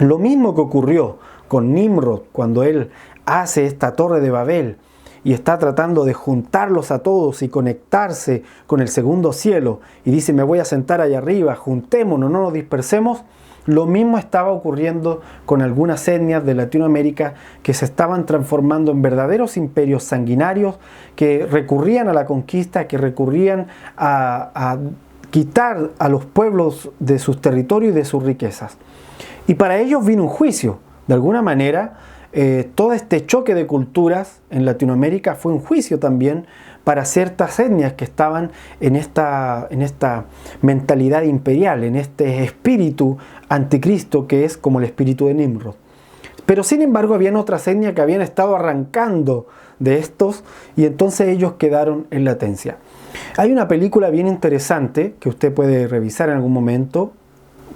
Lo mismo que ocurrió con Nimrod cuando él hace esta torre de Babel y está tratando de juntarlos a todos y conectarse con el segundo cielo, y dice: me voy a sentar allá arriba, juntémonos, no nos dispersemos. Lo mismo estaba ocurriendo con algunas etnias de Latinoamérica que se estaban transformando en verdaderos imperios sanguinarios, que recurrían a la conquista, que recurrían a quitar a los pueblos de sus territorios y de sus riquezas. Y para ellos vino un juicio. De alguna manera, todo este choque de culturas en Latinoamérica fue un juicio también para ciertas etnias que estaban en esta mentalidad imperial, en este espíritu anticristo que es como el espíritu de Nimrod. Pero sin embargo habían otras etnias que habían estado arrancando de estos, y entonces ellos quedaron en latencia. Hay una película bien interesante que usted puede revisar en algún momento,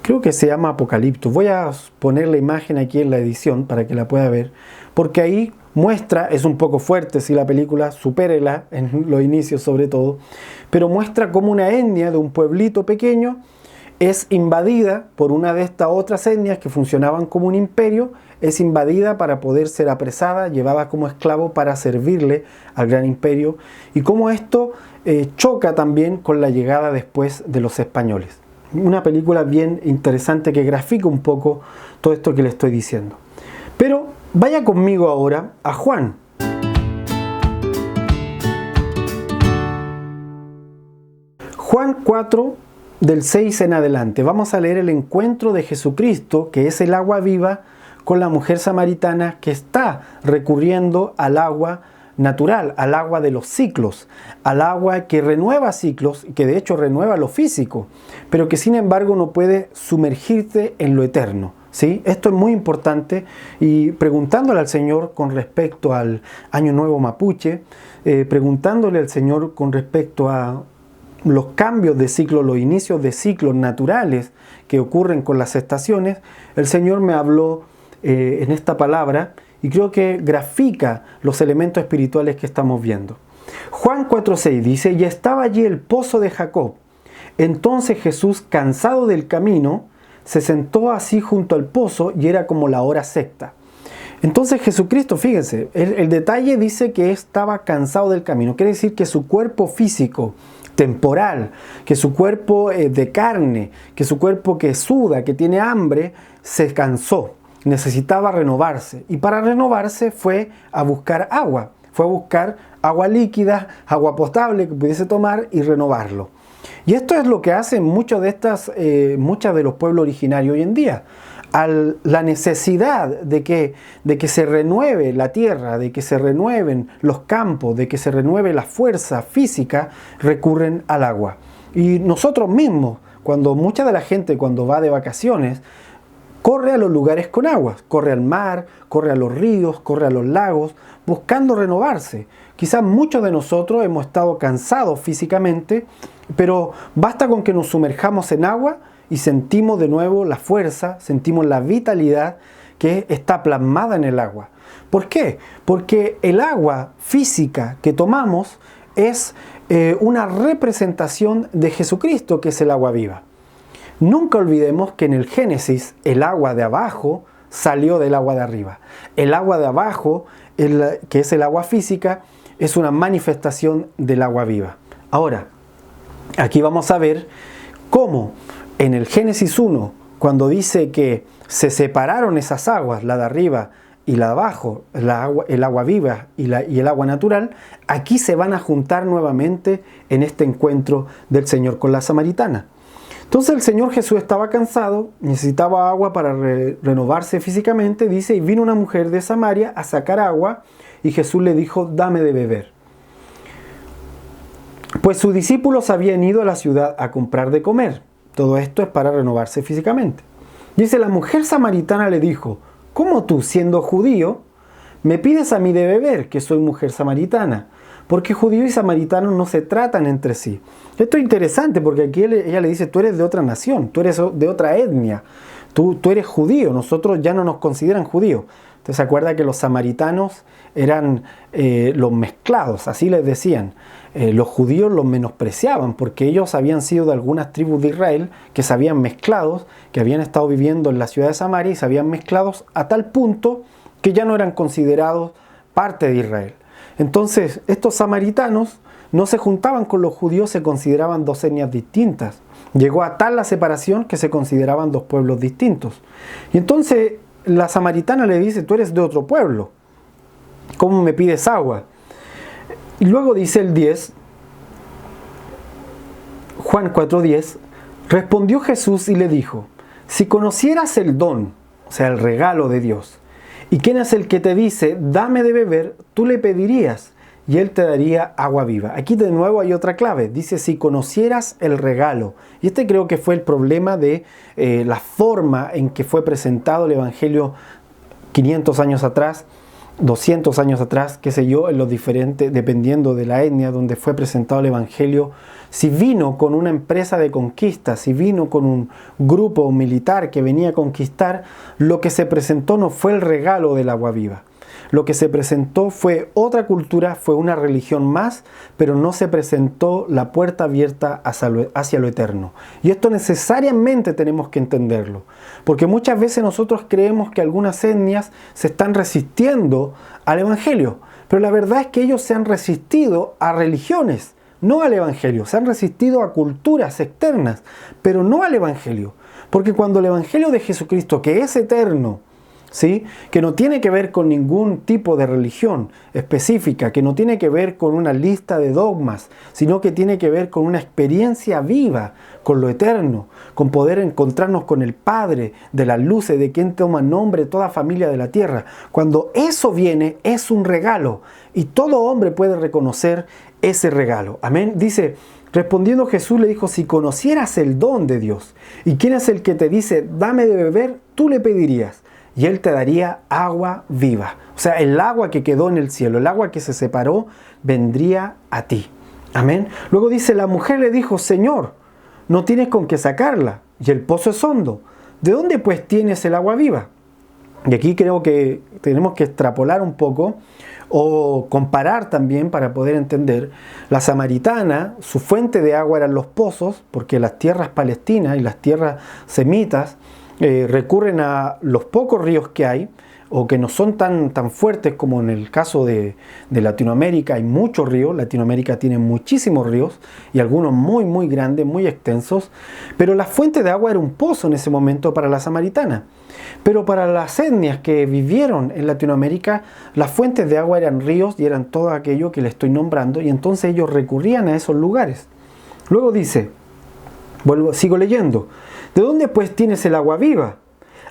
creo que se llama Apocalipto. Voy a poner la imagen aquí en la edición para que la pueda ver, porque ahí muestra, es un poco fuerte si la película, supérela en los inicios sobre todo, pero muestra cómo una etnia de un pueblito pequeño es invadida por una de estas otras etnias que funcionaban como un imperio, es invadida para poder ser apresada, llevada como esclavo para servirle al gran imperio, y cómo esto choca también con la llegada después de los españoles. Una película bien interesante que grafica un poco todo esto que le estoy diciendo. Pero vaya conmigo ahora a Juan. Juan 4, del 6 en adelante. Vamos a leer el encuentro de Jesucristo, que es el agua viva, con la mujer samaritana que está recurriendo al agua natural, al agua de los ciclos, al agua que renueva ciclos, que de hecho renueva lo físico, pero que sin embargo no puede sumergirte en lo eterno. ¿Sí? Esto es muy importante, y preguntándole al Señor con respecto al Año Nuevo Mapuche, preguntándole al Señor con respecto a los cambios de ciclo, los inicios de ciclos naturales que ocurren con las estaciones, el Señor me habló en esta palabra, y creo que grafica los elementos espirituales que estamos viendo. Juan 4:6 dice: y estaba allí el pozo de Jacob. Entonces Jesús, cansado del camino, se sentó así junto al pozo, y era como la hora sexta. Entonces Jesucristo, fíjense, el detalle dice que estaba cansado del camino. Quiere decir que su cuerpo físico, temporal, que su cuerpo de carne, que su cuerpo que suda, que tiene hambre, se cansó. Necesitaba renovarse. Y para renovarse fue a buscar agua. Fue a buscar agua líquida, agua potable que pudiese tomar y renovarlo. Y esto es lo que hacen muchos de los pueblos originarios hoy en día. La necesidad de que se renueve la tierra, de que se renueven los campos, de que se renueve la fuerza física, recurren al agua. Y nosotros mismos, mucha de la gente cuando va de vacaciones, corre a los lugares con agua, corre al mar, corre a los ríos, corre a los lagos, buscando renovarse. Quizás muchos de nosotros hemos estado cansados físicamente, pero basta con que nos sumerjamos en agua y sentimos de nuevo la fuerza, sentimos la vitalidad que está plasmada en el agua. ¿Por qué? Porque el agua física que tomamos es una representación de Jesucristo, que es el agua viva. Nunca olvidemos que en el Génesis el agua de abajo salió del agua de arriba. El agua de abajo, que es el agua física, es una manifestación del agua viva. Ahora, aquí vamos a ver cómo en el Génesis 1, cuando dice que se separaron esas aguas, la de arriba y la de abajo, el agua viva y el agua natural, aquí se van a juntar nuevamente en este encuentro del Señor con la samaritana. Entonces el Señor Jesús estaba cansado, necesitaba agua para renovarse físicamente, dice, y vino una mujer de Samaria a sacar agua, y Jesús le dijo, dame de beber. Pues sus discípulos habían ido a la ciudad a comprar de comer. Todo esto es para renovarse físicamente. Dice, la mujer samaritana le dijo, ¿cómo tú, siendo judío, me pides a mí de beber, que soy mujer samaritana? Porque judío y samaritano no se tratan entre sí. Esto es interesante porque aquí ella le dice, tú eres de otra nación, tú eres de otra etnia, tú eres judío, nosotros ya no nos consideran judíos. Usted se acuerda que los samaritanos eran los mezclados, así les decían. Los judíos los menospreciaban porque ellos habían sido de algunas tribus de Israel que se habían mezclado, que habían estado viviendo en la ciudad de Samaria y se habían mezclado a tal punto que ya no eran considerados parte de Israel. Entonces, estos samaritanos no se juntaban con los judíos, se consideraban dos etnias distintas. Llegó a tal la separación que se consideraban dos pueblos distintos. Y entonces la samaritana le dice, tú eres de otro pueblo, ¿cómo me pides agua? Y luego dice el 10, Juan 4:10, respondió Jesús y le dijo, si conocieras el don, o sea, el regalo de Dios, y quién es el que te dice, dame de beber, tú le pedirías y él te daría agua viva. Aquí de nuevo hay otra clave, dice si conocieras el regalo. Y este creo que fue el problema de la forma en que fue presentado el Evangelio 500 años atrás, 200 años atrás, qué sé yo, en los diferentes, dependiendo de la etnia donde fue presentado el Evangelio. Si vino con una empresa de conquista, si vino con un grupo militar que venía a conquistar, lo que se presentó no fue el regalo del agua viva. Lo que se presentó fue otra cultura, fue una religión más, pero no se presentó la puerta abierta hacia lo eterno. Y esto necesariamente tenemos que entenderlo, porque muchas veces nosotros creemos que algunas etnias se están resistiendo al Evangelio, pero la verdad es que ellos se han resistido a religiones, no al Evangelio, se han resistido a culturas externas, pero no al Evangelio, porque cuando el Evangelio de Jesucristo, que es eterno, ¿sí?, que no tiene que ver con ningún tipo de religión específica, que no tiene que ver con una lista de dogmas, sino que tiene que ver con una experiencia viva, con lo eterno, con poder encontrarnos con el Padre de las luces, de quien toma nombre toda familia de la tierra. Cuando eso viene, es un regalo, y todo hombre puede reconocer ese regalo. Amén. Dice, respondiendo Jesús le dijo, si conocieras el don de Dios, y quién es el que te dice, dame de beber, tú le pedirías, y él te daría agua viva. O sea, el agua que quedó en el cielo, el agua que se separó, vendría a ti. Amén. Luego dice, la mujer le dijo, Señor, no tienes con qué sacarla, y el pozo es hondo. ¿De dónde pues tienes el agua viva? Y aquí creo que tenemos que extrapolar un poco, o comparar también para poder entender. La samaritana, su fuente de agua eran los pozos, porque las tierras palestinas y las tierras semitas recurren a los pocos ríos que hay, o que no son tan fuertes como en el caso de Latinoamérica. Hay muchos ríos, Latinoamérica tiene muchísimos ríos y algunos muy grandes, muy extensos, pero la fuente de agua era un pozo en ese momento para la samaritana. Pero para las etnias que vivieron en Latinoamérica, las fuentes de agua eran ríos y eran todo aquello que le estoy nombrando, y entonces ellos recurrían a esos lugares. Luego dice, sigo leyendo, ¿de dónde pues tienes el agua viva?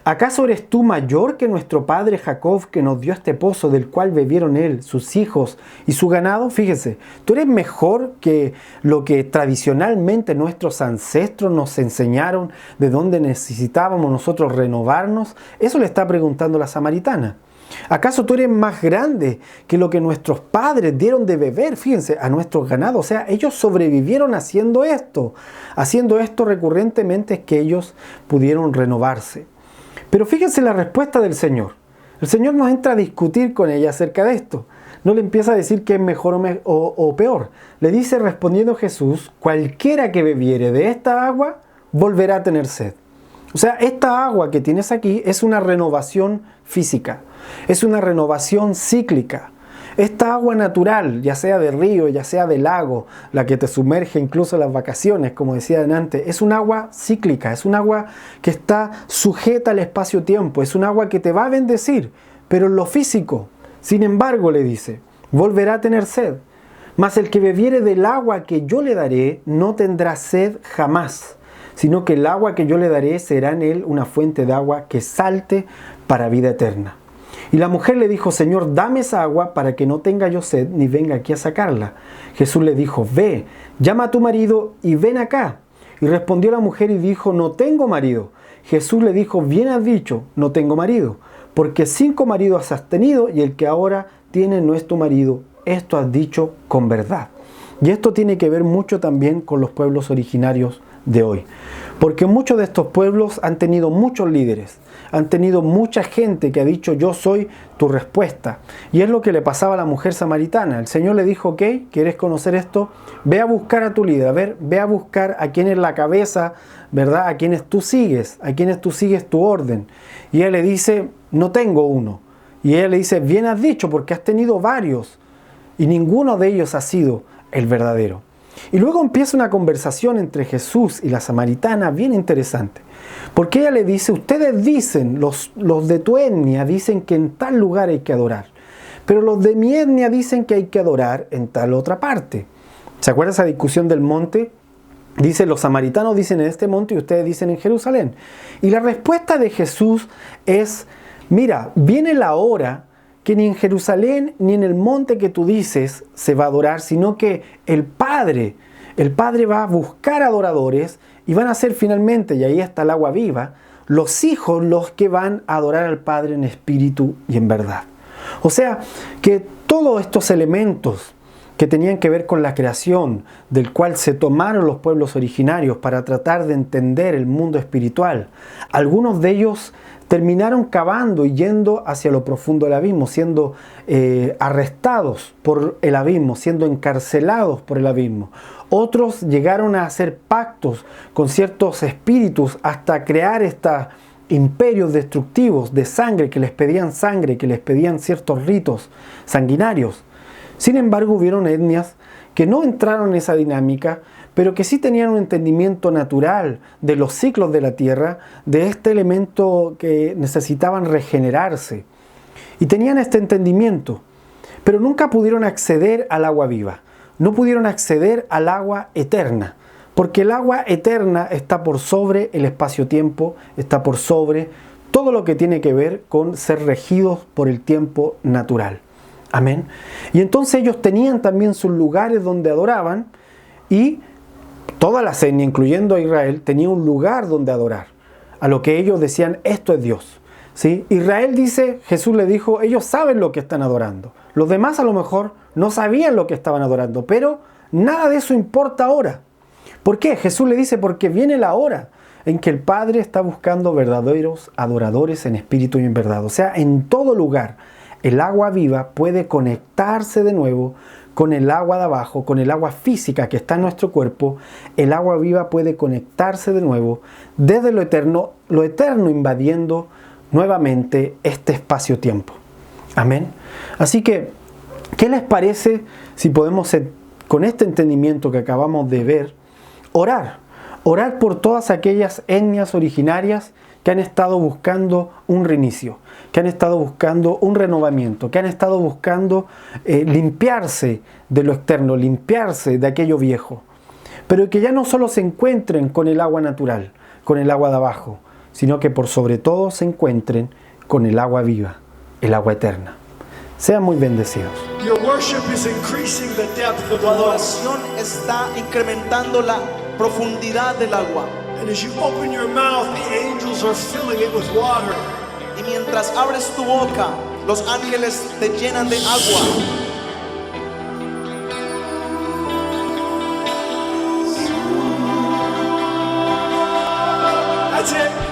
¿Acaso eres tú mayor que nuestro padre Jacob, que nos dio este pozo del cual bebieron él, sus hijos y su ganado? Fíjese, ¿tú eres mejor que lo que tradicionalmente nuestros ancestros nos enseñaron, de dónde necesitábamos nosotros renovarnos? Eso le está preguntando la samaritana. ¿Acaso tú eres más grande que lo que nuestros padres dieron de beber, fíjense, a nuestros ganados? O sea, ellos sobrevivieron haciendo esto recurrentemente, es que ellos pudieron renovarse. Pero fíjense la respuesta del Señor. El Señor no entra a discutir con ella acerca de esto. No le empieza a decir que es mejor o peor. Le dice, respondiendo Jesús, cualquiera que bebiere de esta agua volverá a tener sed. O sea, esta agua que tienes aquí es una renovación física, es una renovación cíclica. Esta agua natural, ya sea de río, ya sea de lago, la que te sumerge incluso en las vacaciones, como decía antes, es un agua cíclica, es un agua que está sujeta al espacio-tiempo, es un agua que te va a bendecir, pero en lo físico. Sin embargo, le dice, volverá a tener sed, mas el que bebiere del agua que yo le daré no tendrá sed jamás, sino que el agua que yo le daré será en él una fuente de agua que salte para vida eterna. Y la mujer le dijo, Señor, dame esa agua para que no tenga yo sed ni venga aquí a sacarla. Jesús le dijo, ve, llama a tu marido y ven acá. Y respondió la mujer y dijo, no tengo marido. Jesús le dijo, bien has dicho, no tengo marido, porque 5 maridos has tenido y el que ahora tiene no es tu marido. Esto has dicho con verdad. Y esto tiene que ver mucho también con los pueblos originarios de hoy. Porque muchos de estos pueblos han tenido muchos líderes, han tenido mucha gente que ha dicho yo soy tu respuesta. Y es lo que le pasaba a la mujer samaritana. El Señor le dijo, ok, ¿quieres conocer esto? Ve a buscar a tu líder, ve a buscar a quien es la cabeza, ¿verdad? A quienes tú sigues tu orden. Y ella le dice, no tengo uno. Y ella le dice, bien has dicho, porque has tenido varios y ninguno de ellos ha sido el verdadero. Y luego empieza una conversación entre Jesús y la samaritana bien interesante. Porque ella le dice, ustedes dicen, los de tu etnia dicen que en tal lugar hay que adorar. Pero los de mi etnia dicen que hay que adorar en tal otra parte. ¿Se acuerdan esa discusión del monte? Dice, los samaritanos dicen en este monte y ustedes dicen en Jerusalén. Y la respuesta de Jesús es, mira, viene la hora que ni en Jerusalén ni en el monte que tú dices se va a adorar, sino que el Padre va a buscar adoradores y van a ser finalmente, y ahí está el agua viva, los hijos los que van a adorar al Padre en espíritu y en verdad. O sea, que todos estos elementos que tenían que ver con la creación, del cual se tomaron los pueblos originarios para tratar de entender el mundo espiritual, algunos de ellos terminaron cavando y yendo hacia lo profundo del abismo, siendo arrestados por el abismo, siendo encarcelados por el abismo. Otros llegaron a hacer pactos con ciertos espíritus hasta crear estos imperios destructivos de sangre, que les pedían ciertos ritos sanguinarios. Sin embargo, hubieron etnias que no entraron en esa dinámica, pero que sí tenían un entendimiento natural de los ciclos de la tierra, de este elemento que necesitaban regenerarse. Y tenían este entendimiento, pero nunca pudieron acceder al agua viva, no pudieron acceder al agua eterna, porque el agua eterna está por sobre el espacio-tiempo, está por sobre todo lo que tiene que ver con ser regidos por el tiempo natural. Amén. Y entonces ellos tenían también sus lugares donde adoraban, y toda la etnia, incluyendo a Israel, tenía un lugar donde adorar, a lo que ellos decían, esto es Dios. ¿Sí? Israel dice, Jesús le dijo, ellos saben lo que están adorando. Los demás a lo mejor no sabían lo que estaban adorando, pero nada de eso importa ahora. ¿Por qué? Jesús le dice, porque viene la hora en que el Padre está buscando verdaderos adoradores en espíritu y en verdad. O sea, en todo lugar, el agua viva puede conectarse de nuevo con el agua de abajo, con el agua física que está en nuestro cuerpo. El agua viva puede conectarse de nuevo desde lo eterno invadiendo nuevamente este espacio-tiempo. Amén. Así que, ¿qué les parece si podemos, con este entendimiento que acabamos de ver, orar? Orar por todas aquellas etnias originarias que han estado buscando un reinicio, que han estado buscando un renovamiento, que han estado buscando limpiarse de lo externo, limpiarse de aquello viejo. Pero que ya no solo se encuentren con el agua natural, con el agua de abajo, sino que por sobre todo se encuentren con el agua viva, el agua eterna. Sean muy bendecidos. Tu adoración está incrementando la profundidad del agua. Y mientras abres tu boca, los ángeles te llenan de agua. That's it.